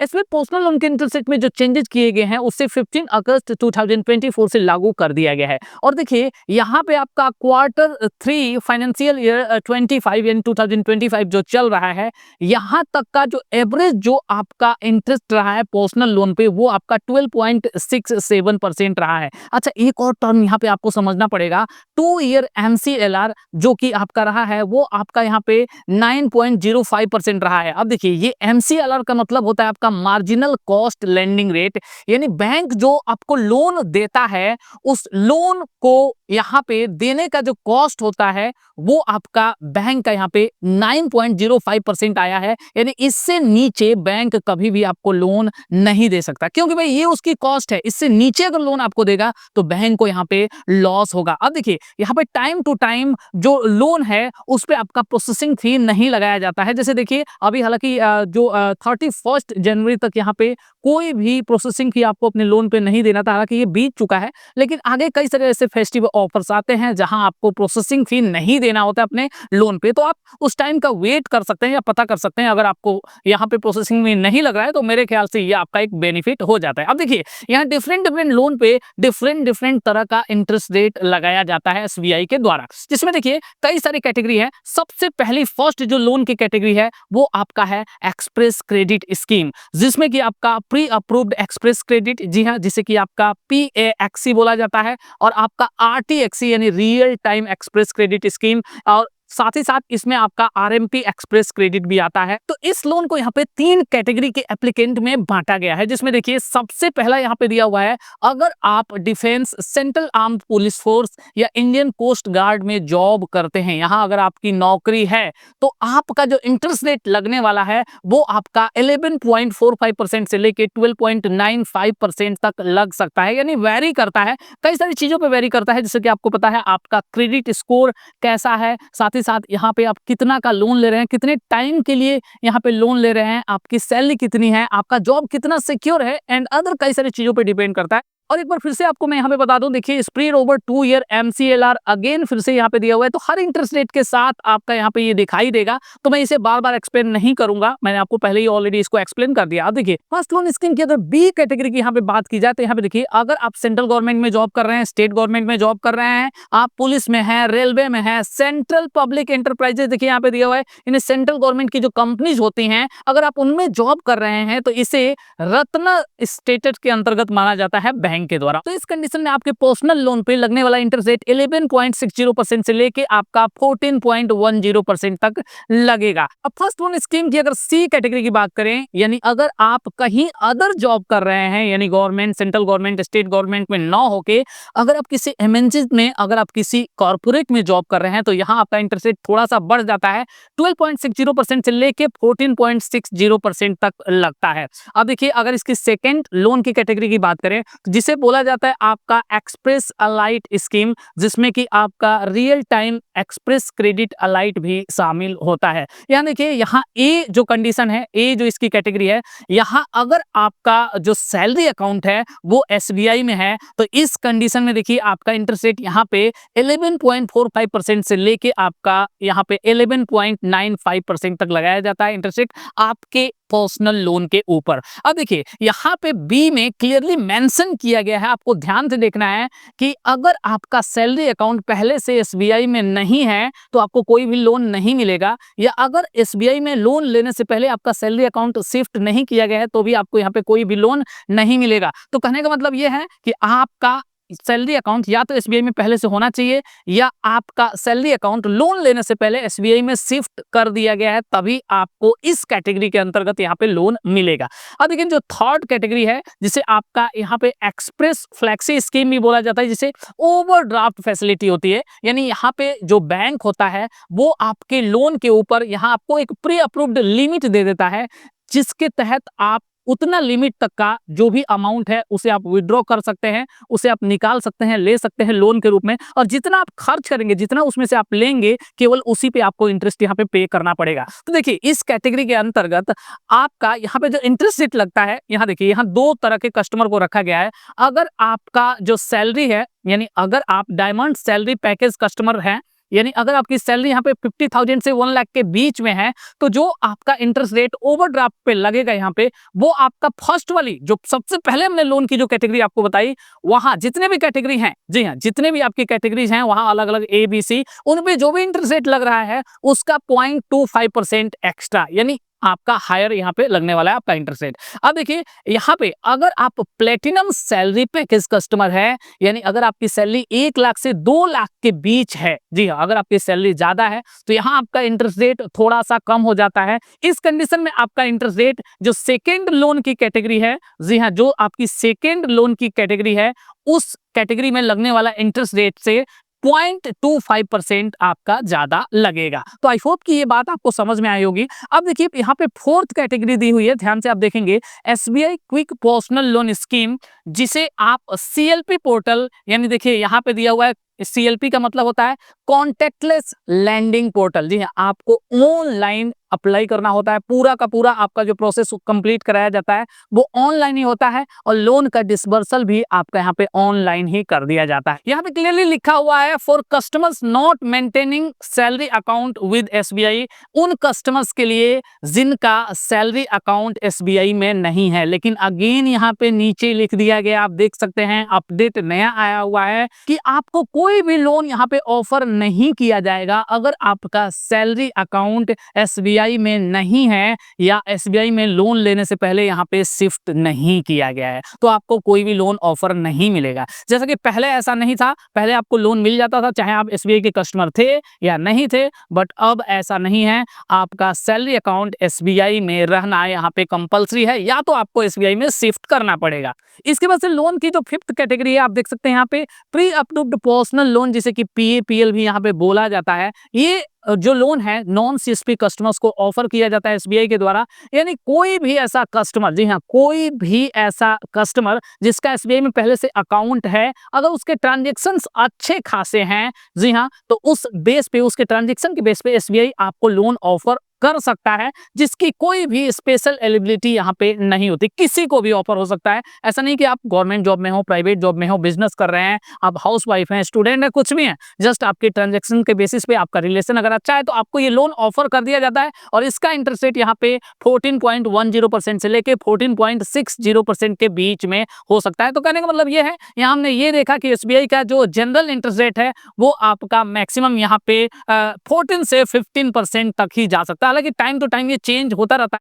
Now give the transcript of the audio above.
SBI personal loan के interest rate में जो चेंजेस किए गए हैं उससे 15 अगस्त 2024 से लागू कर दिया गया है। और देखिए यहाँ पे आपका क्वार्टर 3 फाइनेंशियल ईयर 25 यानी 2025 जो चल रहा है, यहाँ तक का जो एवरेज जो आपका इंटरेस्ट रहा है पर्सनल लोन पे वो आपका 12.67% रहा है। अच्छा, एक और टर्म यहाँ पे आपको समझना पड़ेगा, 2 ईयर एमसीएलआर जो कि आपका रहा है वो आपका यहाँ पे 9.05% रहा है। अब देखिए ये एमसीएलआर का मतलब होता है आपका मार्जिनल कॉस्ट लेंडिंग रेट, यानी बैंक जो आपको लोन देता है उस लोन को यहाँ पे देने का जो कॉस्ट होता है वो आपका बैंक का यहाँ पे 9.05% आया है। यानी इससे नीचे बैंक कभी भी आपको लोन नहीं दे सकता, क्योंकि भाई ये उसकी कॉस्ट है। इससे नीचे अगर लोन आपको देगा तो बैंक को यहाँ पे लॉस होगा। अब देखिए यहाँ पे टाइम टू टाइम जो लोन है उस पे आपका प्रोसेसिंग फी नहीं लगाया जाता है। जैसे देखिए अभी हालांकि जो 31 जनवरी तक यहाँ पे कोई भी प्रोसेसिंग फी आपको अपने लोन पे नहीं देना था, हालांकि ये बीत चुका है, लेकिन आगे कई सारे ऐसे फेस्टिवल ऑफर्स आते हैं जहां आपको प्रोसेसिंग फी नहीं देना होता है अपने लोन पे, तो आप उस टाइम का वेट कर सकते हैं या पता कर सकते हैं। अगर आपको यहाँ पे प्रोसेसिंग फी नहीं लग रहा है तो मेरे ख्याल से ये आपका एक बेनिफिट हो जाता है। अब देखिए यहाँ डिफरेंट डिफरेंट लोन पे डिफरेंट तरह का इंटरेस्ट रेट लगाया जाता है एसबीआई के द्वारा, जिसमें देखिए कई सारी कैटेगरी है। सबसे पहली फर्स्ट जो लोन की कैटेगरी है वो आपका है एक्सप्रेस क्रेडिट स्कीम, जिसमें कि आपका प्री अप्रूव्ड एक्सप्रेस क्रेडिट, जी हाँ, जिसे कि आपका पीएएक्सी बोला जाता है, और आपका आरटीएक्सी यानी real time express credit scheme, और साथ ही साथ इसमें आपका आरएमपी एक्सप्रेस क्रेडिट भी आता है। तो इस लोन को यहाँ पे 3 कैटेगरी के एप्लीकेंट में बांटा गया है, जिसमें देखिए सबसे पहला यहाँ पे दिया हुआ है, अगर आप defence, central armed police force या इंडियन कोस्ट गार्ड में जॉब करते हैं, यहाँ अगर आपकी नौकरी है तो आपका जो इंटरेस्ट रेट लगने वाला है वो आपका 11.45% से लेके 12.95% तक लग सकता है। यानी वेरी करता है, कई सारी चीजों पे वेरी करता है, जैसे कि आपको पता है आपका क्रेडिट स्कोर कैसा है, साथ ही साथ यहाँ पे आप कितना का लोन ले रहे हैं, कितने टाइम के लिए यहाँ पे लोन ले रहे हैं, आपकी सैलरी कितनी है, आपका जॉब कितना सिक्योर है, एंड अदर कई सारी चीजों पे डिपेंड करता है। और एक बार फिर से आपको मैं यहाँ पे बता दूं, देखिए spread over 2 year MCLR again फिर से यहाँ पे दिया हुआ है, तो हर इंटरेस्ट रेट के साथ आपका यहाँ पे ये दिखाई देगा, तो मैं इसे बार बार एक्सप्लेन नहीं करूंगा, मैंने आपको पहले ही ऑलरेडी इसको एक्सप्लेन कर दिया। अब देखिए फर्स्ट लोन स्कीम की अगर बी कैटेगरी की यहाँ पे बात की जाए तो यहाँ पे देखिए अगर आप सेंट्रल गवर्नमेंट में जॉब कर रहे हैं, स्टेट गवर्नमेंट में जॉब कर रहे हैं, आप पुलिस में है, रेलवे में है, सेंट्रल पब्लिक एंटरप्राइजेस देखिए यहाँ पे दिया हुआ है, इन्हें सेंट्रल गवर्नमेंट की जो कंपनीज होती हैं अगर आप उनमें जॉब कर रहे हैं तो इसे रत्न स्टेटस के अंतर्गत माना जाता है बैंक के द्वारा। तो इस कंडीशन में आपके पर्सनल लोन पे लगने वाला इंटरेस्ट रेट 11.60% से लेके आपका 14.10% तक लगेगा। अब फर्स्ट लोन स्कीम की अगर सी कैटेगरी की बात करें, यानी अगर आप कहीं अदर जॉब कर रहे हैं, यानी government, central government, state government में ना होके अगर आप किसी एमएनसी में, अगर आप किसी कॉर्पोरेट में जॉब कर रहे हैं, तो यहाँ आपका इंटरेस्ट रेट थोड़ा सा बढ़ जाता है, 12.60% से लेके 14.60% तक लगता है। अब देखिए अगर इसकी सेकेंड लोन की कैटेगरी की बात करें, जिसे बोला जाता है आपका एक्सप्रेस अलाइट स्कीम, जिसमें कि आपका रियल टाइम एक्सप्रेस क्रेडिट अलाइट भी शामिल होता है। यहाँ देखिए यहाँ ए जो कंडीशन है, ए जो इसकी कैटेगरी है, यहाँ अगर आपका जो सैलरी अकाउंट है वो एसबीआई में है तो इस कंडीशन में देखिए आपका इंटरेस्ट रेट यहाँ पे 11.45% से लेके आपका यहाँ पे 11.95% तक लगाया जाता है इंटरेस्ट रेट आपके पर्सनल लोन के ऊपर। अब देखिए यहाँ पे बी में क्लियरली मेंशन किया गया है, आपको ध्यान से देखना है कि अगर आपका सैलरी अकाउंट पहले से एसबीआई में नहीं है तो आपको कोई भी लोन नहीं मिलेगा, या अगर एसबीआई में लोन लेने से पहले आपका सैलरी अकाउंट शिफ्ट नहीं किया गया है तो भी आपको यहाँ पे कोई भी लोन नहीं मिलेगा। तो कहने का मतलब ये है कि आपका सैलरी अकाउंट या तो एसबीआई में पहले से होना चाहिए, या आपका सैलरी अकाउंट लोन लेने से पहले एसबीआई में शिफ्ट कर दिया गया है, तभी आपको इस कैटेगरी के अंतर्गत यहाँ पे लोन मिलेगा। अब देखिए जो थर्ड कैटेगरी है, जिसे आपका यहाँ पे एक्सप्रेस फ्लेक्सी स्कीम भी बोला जाता है, जिसे ओवरड्राफ्ट फैसिलिटी होती है, यानी यहाँ पे जो बैंक होता है वो आपके लोन के ऊपर यहाँ आपको एक प्री अप्रूव्ड लिमिट दे देता है, जिसके तहत आप उतना लिमिट तक का जो भी अमाउंट है उसे आप विड्रॉ कर सकते हैं, उसे आप निकाल सकते हैं, ले सकते हैं लोन के रूप में, और जितना आप खर्च करेंगे, जितना उसमें से आप लेंगे, केवल उसी पे आपको इंटरेस्ट यहाँ पे करना पड़ेगा। तो देखिए इस कैटेगरी के अंतर्गत आपका यहाँ पे जो इंटरेस्ट रेट लगता है, यहाँ देखिए यहाँ 2 तरह के कस्टमर को रखा गया है। अगर आपका जो सैलरी है, यानी अगर आप डायमंड सैलरी पैकेज कस्टमर हैं, यानी अगर आपकी सैलरी यहाँ पे 50,000 से 1 लाख के बीच में है, तो जो आपका इंटरेस्ट रेट ओवरड्राफ्ट पे लगेगा यहाँ पे, वो आपका फर्स्ट वाली जो सबसे पहले हमने लोन की जो कैटेगरी आपको बताई, वहां जितने भी कैटेगरी हैं, जी हाँ, जितने भी आपकी कैटेगरीज हैं वहां अलग अलग ए बी सी, उन पे जो भी इंटरेस्ट रेट लग रहा है उसका 0.25% एक्स्ट्रा, यानी आपका हायर यहाँ पे लगने वाला है आपका इंटरेस्ट रेट। अब देखिए यहाँ पे अगर आप प्लेटिनम सैलरी पैकेज कस्टमर है, यानी अगर आपकी सैलरी 1 लाख से 2 लाख के बीच है, जी हाँ, अगर आपकी सैलरी ज्यादा है तो यहाँ आपका इंटरेस्ट रेट थोड़ा सा कम हो जाता है। इस कंडीशन में आपका इंटरेस्ट रेट जो सेकेंड लोन की कैटेगरी है, जी हाँ, जो आपकी सेकेंड लोन की कैटेगरी है, उस कैटेगरी में लगने वाला इंटरेस्ट रेट से 0.25% आपका ज्यादा लगेगा। तो आई होप कि ये बात आपको समझ में आई होगी। अब देखिए यहाँ पे फोर्थ कैटेगरी दी हुई है, ध्यान से आप देखेंगे, SBI quick personal loan scheme, जिसे आप सीएलपी पोर्टल, यानी देखिए यहाँ पे दिया हुआ है सीएलपी का मतलब होता है कॉन्टेक्टलेस लैंडिंग पोर्टल। जी हाँ, आपको ऑनलाइन अप्लाई करना होता है, पूरा का पूरा आपका जो प्रोसेस कंप्लीट कराया जाता है वो ऑनलाइन ही होता है, और लोन का डिसबर्सल भी आपका यहाँ पे ऑनलाइन ही कर दिया जाता है। यहाँ पे क्लियरली लिखा हुआ है for customers not maintaining salary account with SBI, उन कस्टमर्स के लिए जिनका सैलरी अकाउंट एसबीआई में नहीं है। लेकिन अगेन यहाँ पे नीचे लिख दिया गया, आप देख सकते हैं अपडेट नया आया हुआ है कि आपको कोई भी लोन यहाँ पे ऑफर नहीं किया जाएगा अगर आपका सैलरी अकाउंट एसबीआई में नहीं है, या एसबीआई में लोन लेने से पहले यहाँ पे शिफ्ट नहीं किया गया है, तो आपको कोई भी लोन ऑफर नहीं मिलेगा। जैसा कि पहले ऐसा नहीं था, पहले आपको लोन मिल जाता था चाहे आप एसबीआई के कस्टमर थे या नहीं थे, बट अब ऐसा नहीं है। आपका सैलरी अकाउंट एसबीआई में रहना यहाँ पे कंपलसरी है, या तो आपको एसबीआई में शिफ्ट करना पड़ेगा। इसके बाद से लोन की जो फिफ्थ कैटेगरी है, आप देख सकते हैं यहाँ पे प्री अप्रूव्ड पर्सनल लोन, जिसे कि पीएपीएल भी यहाँ पे बोला जाता है। ये जो लोन है नॉन सीएसपी कस्टमर्स को ऑफर किया जाता है एसबीआई के द्वारा, यानी कोई भी ऐसा कस्टमर, जी हाँ, कोई भी ऐसा कस्टमर जिसका एसबीआई में पहले से अकाउंट है, अगर उसके ट्रांजैक्शंस अच्छे खासे हैं, जी हाँ, तो उस बेस पे, उसके ट्रांजैक्शन के बेस पे एसबीआई आपको लोन ऑफर कर सकता है, जिसकी कोई भी स्पेशल एलिजिबिलिटी यहाँ पे नहीं होती, किसी को भी ऑफर हो सकता है। ऐसा नहीं कि आप गवर्नमेंट जॉब में हो, प्राइवेट जॉब में हो, बिजनेस कर रहे हैं, आप हाउस वाइफ हैं, स्टूडेंट है, कुछ भी है, जस्ट आपके ट्रांजैक्शन के बेसिस पे आपका रिलेशन अगर अच्छा है तो आपको ये लोन ऑफर कर दिया जाता है। और इसका इंटरेस्ट रेट यहाँ पे 14.10% से लेके 14.60% के बीच में हो सकता है। तो कहने का मतलब ये है, यहाँ हमने ये देखा कि एसबीआई का जो जनरल इंटरेस्ट रेट है वो आपका मैक्सिमम यहाँ पे 14 से 15% तक ही जा सकता है। हालांकि टाइम टू टाइम ये चेंज होता रहता है।